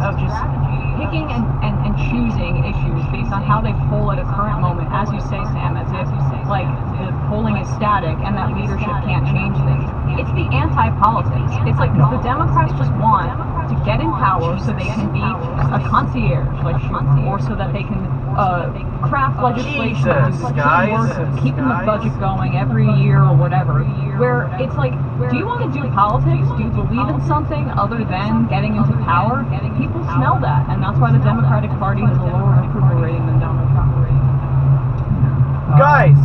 of just picking and choosing issues based on how they poll at a current moment, as you say, Sam, as if like the polling is static and that leadership can't change things. It's the anti-politics. It's like the Democrats just want to get in power so they can be a concierge, like, or so that they can craft legislation, keeping the budget going every year or whatever. Where it's like, do you want to do politics? Do you believe in something other than getting into power? People smell that, and that's why the Democratic Party has a lower approval rating than Donald Trump. Guys!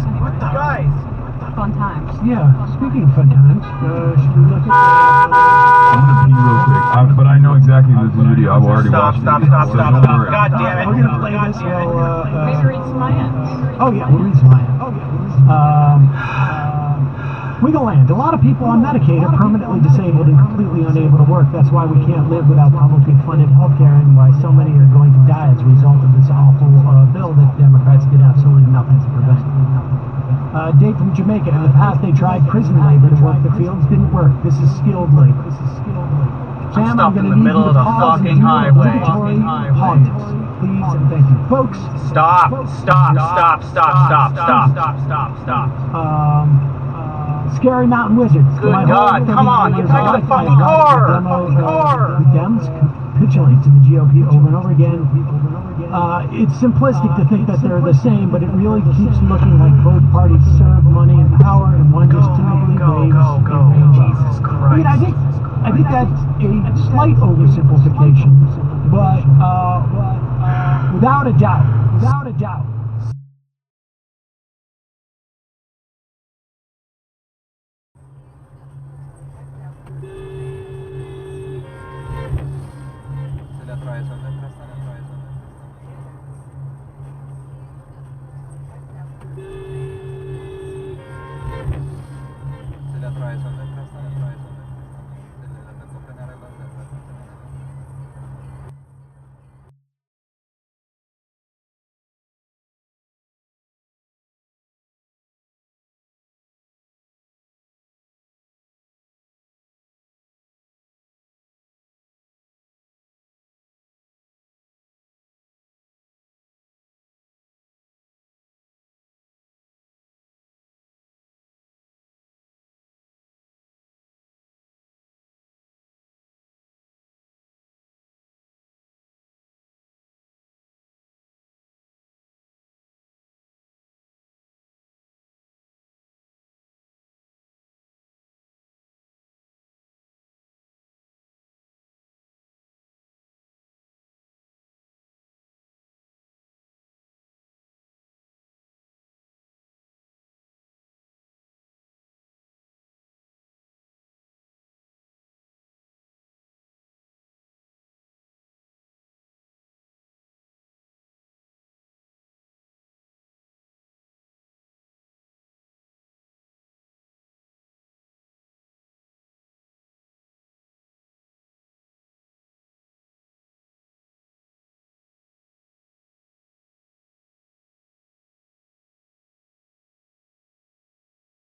Fun times. Yeah, speaking of fun times, should we look at I'm gonna pee real quick, but I know exactly the video. I've already watched it. Stop. God damn it. We're gonna play this while, Maybe read some ends. oh yeah, we'll read some Wiggle-land. A lot of people on Medicaid are permanently disabled and completely unable to work. That's why we can't live without publicly funded health care and why so many are going to die as a result of this awful bill that Democrats did absolutely nothing to prevent. Dave from Jamaica. In the past, they tried prison labor to work the fields. Didn't work. This is skilled labor. Sam, I'm going to need you to pause and do obligatory politics. Please and thank you. Folks. Stop. Scary Mountain Wizards. Good God, come on, get back to the fucking car! The Dems capitulate to the GOP over and over again. It's simplistic to think that they're the same, but it really keeps looking like both parties serve money and power, and one just timidly waves. Jesus Christ. I think that's a slight oversimplification, but without a doubt,